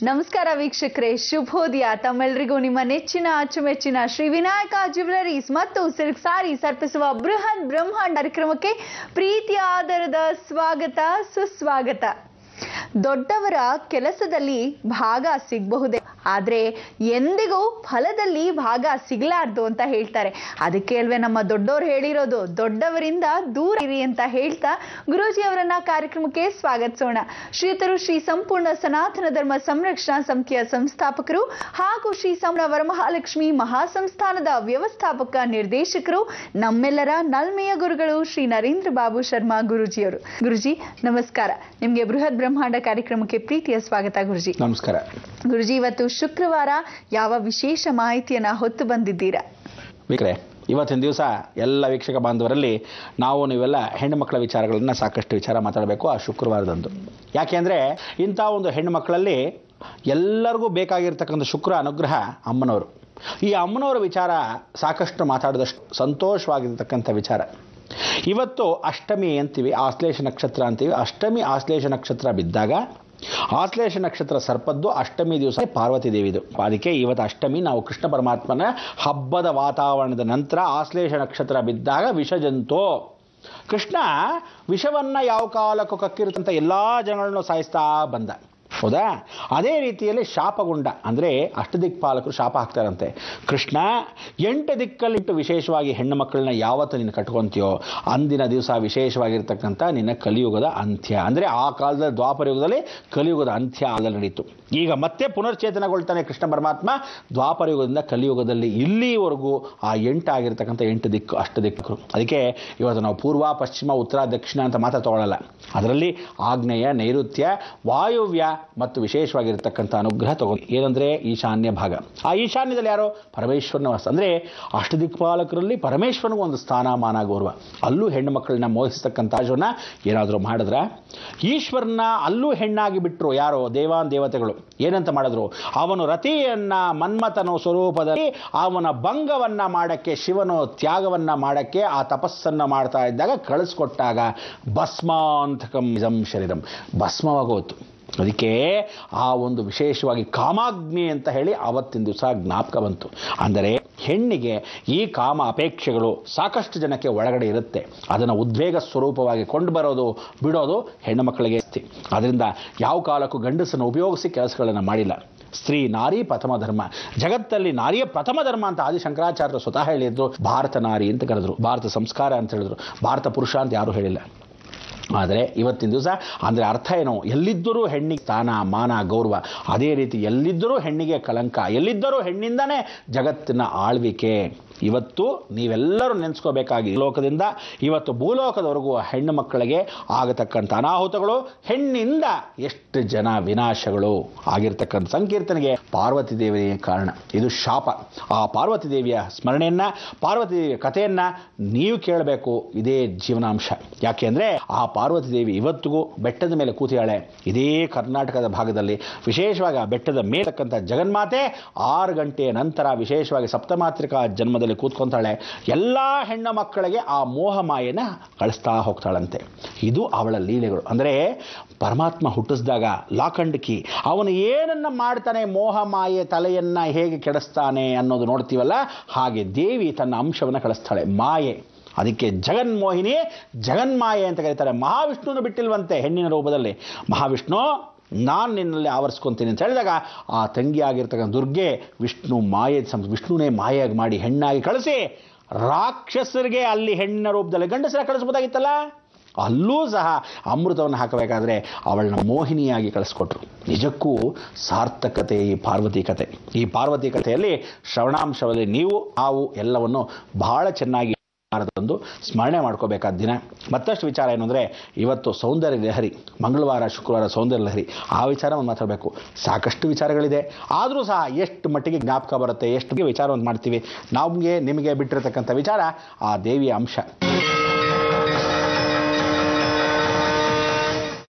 ನಮಸ್ಕಾರ ವೀಕ್ಷಕರೇ, ಶುಭೋದಯ. ತಮ್ಮೆಲ್ಲರಿಗೂ ನಿಮ್ಮ ನೆಚ್ಚಿನ ಅಚ್ಚುಮೆಚ್ಚಿನ ಶ್ರೀ ವಿನಾಯಕ ಜ್ಯುವೆಲರೀಸ್ ಮತ್ತು ಸಿಲ್ಕ್ ಸಾರೀಸ್ ಅರ್ಪಿಸುವ ಬೃಹತ್ ಬ್ರಹ್ಮಾಂಡ ಕಾರ್ಯಕ್ರಮಕ್ಕೆ ಪ್ರೀತಿಯ ಆದರದ ಸ್ವಾಗತ, ಸುಸ್ವಾಗತ. ದೊಡ್ಡವರ ಕೆಲಸದಲ್ಲಿ ಭಾಗ ಸಿಗಬಹುದೇ, ಆದ್ರೆ ಎಂದಿಗೂ ಫಲದಲ್ಲಿ ಭಾಗ ಸಿಗಲಾರ್ದು ಅಂತ ಹೇಳ್ತಾರೆ. ಅದಕ್ಕೆ ಅಲ್ವೇ ನಮ್ಮ ದೊಡ್ಡವರು ಹೇಳಿರೋದು, ದೊಡ್ಡವರಿಂದ ದೂರ ಇರಿ ಅಂತ ಹೇಳ್ತಾ ಗುರೂಜಿ ಅವರನ್ನ ಕಾರ್ಯಕ್ರಮಕ್ಕೆ ಸ್ವಾಗತಿಸೋಣ. ಶ್ರೀಯುತರು ಶ್ರೀ ಸಂಪೂರ್ಣ ಸನಾತನ ಧರ್ಮ ಸಂರಕ್ಷಣಾ ಸಮಿತಿಯ ಸಂಸ್ಥಾಪಕರು ಹಾಗೂ ಶ್ರೀ ಸಂಪೂರ್ಣ ವರಮಹಾಲಕ್ಷ್ಮಿ ಮಹಾಸಂಸ್ಥಾನದ ವ್ಯವಸ್ಥಾಪಕ ನಿರ್ದೇಶಕರು, ನಮ್ಮೆಲ್ಲರ ನಲ್ಮೆಯ ಗುರುಗಳು ಶ್ರೀ ನರೇಂದ್ರ ಬಾಬು ಶರ್ಮಾ ಗುರೂಜಿಯವರು. ಗುರುಜಿ ನಮಸ್ಕಾರ. ನಿಮ್ಗೆ ಬೃಹತ್ ಬ್ರಹ್ಮಾಂಡ ಕಾರ್ಯಕ್ರಮಕ್ಕೆ ಪ್ರೀತಿಯ ಸ್ವಾಗತ ಗುರುಜಿ. ನಮಸ್ಕಾರ ಗುರುಜಿ. ಇವತ್ತು ಶುಕ್ರವಾರ, ಯಾವ ವಿಶೇಷ ಮಾಹಿತಿಯನ್ನ ಹೊತ್ತು ಬಂದಿದ್ದೀರಾ? ವೀಕ್ಷಕರೇ, ಇವತ್ತಿನ ದಿವಸ ಎಲ್ಲ ವೀಕ್ಷಕ ಬಾಂಧವರಲ್ಲಿ ನೀವೆಲ್ಲ ಹೆಣ್ಣು ಮಕ್ಕಳ ವಿಚಾರಗಳನ್ನ ಸಾಕಷ್ಟು ವಿಚಾರ ಮಾತಾಡಬೇಕು ಆ ಶುಕ್ರವಾರದಂದು. ಯಾಕೆಂದ್ರೆ ಇಂಥ ಒಂದು ಹೆಣ್ಣು ಮಕ್ಕಳಲ್ಲಿ ಎಲ್ಲರಿಗೂ ಬೇಕಾಗಿರ್ತಕ್ಕಂಥ ಶುಕ್ರ ಅನುಗ್ರಹ ಅಮ್ಮನವರು. ಈ ಅಮ್ಮನವರ ವಿಚಾರ ಸಾಕಷ್ಟು ಮಾತಾಡಿದಷ್ಟು ಸಂತೋಷವಾಗಿರ್ತಕ್ಕಂಥ ವಿಚಾರ. ಇವತ್ತು ಅಷ್ಟಮಿ ಅಂತೀವಿ, ಆಶ್ಲೇಷ ನಕ್ಷತ್ರ ಅಂತೀವಿ. ಅಷ್ಟಮಿ ಆಶ್ಲೇಷ ನಕ್ಷತ್ರ ಬಿದ್ದಾಗ, ಆಶ್ಲೇಷ ನಕ್ಷತ್ರ ಸರ್ಪದ್ದು ಅಷ್ಟಮಿ ದಿವಸ ಪಾರ್ವತಿ ದೇವಿದು. ಅದಕ್ಕೆ ಇವತ್ತು ಅಷ್ಟಮಿ. ನಾವು ಕೃಷ್ಣ ಪರಮಾತ್ಮನ ಹಬ್ಬದ ವಾತಾವರಣದ ನಂತರ ಆಶ್ಲೇಷ ನಕ್ಷತ್ರ ಬಿದ್ದಾಗ ವಿಷಜಂತು ಕೃಷ್ಣ ವಿಷವನ್ನ ಯಾವ ಕಾಲಕ್ಕೂ ಕಕ್ಕಿರುತ್ತಂತ ಎಲ್ಲಾ ಜನಗಳನ್ನು ಸಾಯಿಸ್ತಾ ಬಂದ, ಹೌದಾ? ಅದೇ ರೀತಿಯಲ್ಲಿ ಶಾಪಗುಂಡ ಅಂದರೆ ಅಷ್ಟದಿಕ್ಪಾಲಕರು ಶಾಪ ಹಾಕ್ತಾರಂತೆ. ಕೃಷ್ಣ 8 ದಿಕ್ಕಲ್ಲಿಟ್ಟು ವಿಶೇಷವಾಗಿ ಹೆಣ್ಣು ಮಕ್ಕಳನ್ನ ಯಾವತ್ತು ನೀನು ಕಟ್ಕೊಂತೀಯೋ ಅಂದಿನ ದಿವಸ ವಿಶೇಷವಾಗಿರ್ತಕ್ಕಂಥ ನಿನ್ನ ಕಲಿಯುಗದ ಅಂತ್ಯ. ಅಂದರೆ ಆ ಕಾಲದಲ್ಲಿ ದ್ವಾಪರ ಯುಗದಲ್ಲಿ ಕಲಿಯುಗದ ಅಂತ್ಯ ಅಲ್ಲಿ ನಡೀತು. ಈಗ ಮತ್ತೆ ಪುನರ್ಚೇತನಗೊಳ್ತಾನೆ ಕೃಷ್ಣ ಪರಮಾತ್ಮ ದ್ವಾಪರ ಯುಗದಿಂದ ಕಲಿಯುಗದಲ್ಲಿ. ಇಲ್ಲಿವರೆಗೂ ಆ 8 ಆಗಿರ್ತಕ್ಕಂಥ 8 ದಿಕ್ಕು ಅಷ್ಟದಿಕ್ಕರು. ಅದಕ್ಕೆ ಇವತ್ತು ನಾವು ಪೂರ್ವ, ಪಶ್ಚಿಮ, ಉತ್ತರ, ದಕ್ಷಿಣ ಅಂತ ಮಾತ್ರ ತಗೊಳ್ಳಲ್ಲ. ಅದರಲ್ಲಿ ಆಗ್ನೇಯ, ನೈಋತ್ಯ, ವಾಯುವ್ಯ ಮತ್ತು ವಿಶೇಷವಾಗಿರ್ತಕ್ಕಂಥ ಅನುಗ್ರಹ ತಗೊಂಡು ಏನಂದ್ರೆ ಈಶಾನ್ಯ ಭಾಗ. ಆ ಈಶಾನ್ಯದಲ್ಲಿ ಯಾರೋ ಪರಮೇಶ್ವರನ ವಾಸ. ಅಂದ್ರೆ ಅಷ್ಟದಿಕ್ಪಾಲಕರಲ್ಲಿ ಪರಮೇಶ್ವರನಿಗೆ ಒಂದು ಸ್ಥಾನಮಾನ, ಗೌರವ. ಅಲ್ಲೂ ಹೆಣ್ಣು ಮಕ್ಕಳನ್ನ ಮೋಹಿಸ್ತಕ್ಕಂಥ ಏನಾದರೂ ಮಾಡಿದ್ರ ಈಶ್ವರನ ಅಲ್ಲೂ ಹೆಣ್ಣಾಗಿ ಬಿಟ್ಟರು ಯಾರೋ ದೇವತೆಗಳು. ಏನಂತ ಮಾಡಿದ್ರು? ಅವನು ರತಿಯನ್ನ ಮನ್ಮಥನ ಸ್ವರೂಪದಲ್ಲಿ ಅವನ ಭಂಗವನ್ನ ಮಾಡಕ್ಕೆ, ಶಿವನು ತ್ಯಾಗವನ್ನ ಮಾಡಕ್ಕೆ ಆ ತಪಸ್ಸನ್ನ ಮಾಡ್ತಾ ಇದ್ದಾಗ ಕಳಿಸ್ಕೊಟ್ಟಾಗ ಭಸ್ಮಾಂತಕಂ ಇದಂ ಶರೀರಂ, ಭಸ್ಮವಾಗೋತು. ಅದಕ್ಕೆ ಆ ಒಂದು ವಿಶೇಷವಾಗಿ ಕಾಮಾಗ್ನಿ ಅಂತ ಹೇಳಿ ಆವತ್ತಿನ ದಿವಸ ಜ್ಞಾಪಕ ಬಂತು. ಅಂದರೆ ಹೆಣ್ಣಿಗೆ ಈ ಕಾಮ ಅಪೇಕ್ಷೆಗಳು ಸಾಕಷ್ಟು ಜನಕ್ಕೆ ಒಳಗಡೆ ಇರುತ್ತೆ. ಅದನ್ನು ಉದ್ವೇಗ ಸ್ವರೂಪವಾಗಿ ಕೊಂಡು ಬರೋದು ಬಿಡೋದು ಹೆಣ್ಣು ಮಕ್ಕಳಿಗೆ ಇರ್ತಿ. ಅದರಿಂದ ಯಾವ ಕಾಲಕ್ಕೂ ಗಂಡಸನ್ನು ಉಪಯೋಗಿಸಿ ಕೆಲಸಗಳನ್ನು ಮಾಡಿಲ್ಲ. ಸ್ತ್ರೀ ನಾರಿ ಪ್ರಥಮ ಧರ್ಮ, ಜಗತ್ತಲ್ಲಿ ನಾರಿಯ ಪ್ರಥಮ ಧರ್ಮ ಅಂತ ಆದಿಶಂಕರಾಚಾರ್ಯರು ಸ್ವತಃ ಹೇಳಿದ್ರು. ಭಾರತ ನಾರಿ ಅಂತ ಕರೆದ್ರು, ಭಾರತ ಸಂಸ್ಕಾರ ಅಂತ ಹೇಳಿದ್ರು, ಭಾರತ ಪುರುಷ ಅಂತ ಯಾರೂ ಹೇಳಿಲ್ಲ. ಆದರೆ ಇವತ್ತಿನ ದಿವಸ ಅಂದರೆ ಅರ್ಥ ಏನು? ಎಲ್ಲಿದ್ದರೂ ಹೆಣ್ಣಿಗೆ ಸ್ಥಾನ, ಮಾನ, ಗೌರವ. ಅದೇ ರೀತಿ ಎಲ್ಲಿದ್ದರೂ ಹೆಣ್ಣಿಗೆ ಕಳಂಕ, ಎಲ್ಲಿದ್ದರೂ ಹೆಣ್ಣಿಂದನೇ ಜಗತ್ತಿನ ಆಳ್ವಿಕೆ. ಇವತ್ತು ನೀವೆಲ್ಲರೂ ನೆನೆಸ್ಕೋಬೇಕಾಗಿ ಲೋಕದಿಂದ ಇವತ್ತು ಭೂಲೋಕದವರೆಗೂ ಹೆಣ್ಣು ಮಕ್ಕಳಿಗೆ ಆಗತಕ್ಕಂಥ ಅನಾಹುತಗಳು, ಹೆಣ್ಣಿಂದ ಎಷ್ಟು ಜನ ವಿನಾಶಗಳು ಆಗಿರ್ತಕ್ಕಂಥ ಸಂಕೀರ್ತನೆಗೆ ಪಾರ್ವತಿ ದೇವಿಯ ಕಾರಣ. ಇದು ಶಾಪ. ಆ ಪಾರ್ವತಿ ದೇವಿಯ ಸ್ಮರಣೆಯನ್ನ, ಪಾರ್ವತಿ ದೇವಿಯ ಕಥೆಯನ್ನ ನೀವು ಕೇಳಬೇಕು. ಇದೇ ಜೀವನಾಂಶ. ಯಾಕೆ ಅಂದರೆ ಆ ಪಾರ್ವತಿ ದೇವಿ ಇವತ್ತಿಗೂ ಬೆಟ್ಟದ ಮೇಲೆ ಕೂತಿಯಾಳೆ. ಇದೇ ಕರ್ನಾಟಕದ ಭಾಗದಲ್ಲಿ ವಿಶೇಷವಾಗಿ ಆ ಬೆಟ್ಟದ ಮೇಲಕ್ಕಂಥ ಜಗನ್ಮಾತೆ 6 ಗಂಟೆಯ ನಂತರ ವಿಶೇಷವಾಗಿ ಸಪ್ತಮಾತ್ರಿಕಾ ಜನ್ಮದಲ್ಲಿ ಕೂತ್ಕೊಂತಾಳೆ. ಎಲ್ಲ ಹೆಣ್ಣು ಮಕ್ಕಳಿಗೆ ಆ ಮೋಹ ಮಾಯೆನ ಕಳಿಸ್ತಾ ಹೋಗ್ತಾಳಂತೆ. ಇದು ಅವಳ ಲೀಲೆಗಳು. ಅಂದರೆ ಪರಮಾತ್ಮ ಹುಟ್ಟಿಸಿದಾಗ ಲಾಖಂಡಕಿ ಅವನು ಏನನ್ನ ಮಾಡ್ತಾನೆ, ಮೋಹ ಮಾಯೆ ತಲೆಯನ್ನ ಹೇಗೆ ಕೆಡಿಸ್ತಾನೆ ಅನ್ನೋದು ನೋಡ್ತೀವಲ್ಲ, ಹಾಗೆ ದೇವಿ ತನ್ನ ಅಂಶವನ್ನು ಕಳಿಸ್ತಾಳೆ, ಮಾಯೆ. ಅದಕ್ಕೆ ಜಗನ್ಮೋಹಿನಿ, ಜಗನ್ಮಾಯೆ ಅಂತ ಕರೀತಾರೆ. ಮಹಾವಿಷ್ಣುವನ್ನು ಬಿಟ್ಟಿಲ್ವಂತೆ ಹೆಣ್ಣಿನ ರೂಪದಲ್ಲಿ. ಮಹಾವಿಷ್ಣು ನಾನು ನಿನ್ನಲ್ಲಿ ಆವರಿಸ್ಕೊತೀನಿ ಅಂತ ಹೇಳಿದಾಗ ಆ ತಂಗಿ ಆಗಿರ್ತಕ್ಕಂಥ ದುರ್ಗೆ ವಿಷ್ಣುನೇ ಮಾಯಾಗಿ ಮಾಡಿ ಹೆಣ್ಣಾಗಿ ಕಳಿಸಿ ರಾಕ್ಷಸರಿಗೆ ಅಲ್ಲಿ ಹೆಣ್ಣಿನ ರೂಪದಲ್ಲಿ ಗಂಡಸರ ಕಳಿಸ್ಬೋದಾಗಿತ್ತಲ್ಲ, ಅಲ್ಲೂ ಸಹ ಅಮೃತವನ್ನು ಹಾಕಬೇಕಾದ್ರೆ ಅವಳನ್ನ ಮೋಹಿನಿಯಾಗಿ ಕಳಿಸ್ಕೊಟ್ರು. ನಿಜಕ್ಕೂ ಸಾರ್ಥಕತೆ ಈ ಪಾರ್ವತಿ ಕತೆ. ಈ ಪಾರ್ವತಿ ಕಥೆಯಲ್ಲಿ ಶ್ರವಣಾಂಶದಲ್ಲಿ ನಾವು ಎಲ್ಲವನ್ನು ಬಹಳ ಚೆನ್ನಾಗಿ ಸ್ಮರಣೆ ಮಾಡ್ಕೋಬೇಕಾದ ದಿನ. ಮತ್ತಷ್ಟು ವಿಚಾರ ಏನು ಅಂದರೆ ಇವತ್ತು ಸೌಂದರ್ಯ ಲಹರಿ, ಮಂಗಳವಾರ ಶುಕ್ರವಾರ ಸೌಂದರ್ಯ ಲಹರಿ. ಆ ವಿಚಾರವನ್ನು ಮಾತಾಡಬೇಕು. ಸಾಕಷ್ಟು ವಿಚಾರಗಳಿದೆ, ಆದರೂ ಸಹ ಎಷ್ಟು ಮಟ್ಟಿಗೆ ಜ್ಞಾಪಕ ಬರುತ್ತೆ, ಎಷ್ಟು ವಿಚಾರವನ್ನು ಮಾಡ್ತೀವಿ. ನಿಮಗೆ ಬಿಟ್ಟಿರತಕ್ಕಂಥ ವಿಚಾರ ಆ ದೇವಿಯ ಅಂಶ.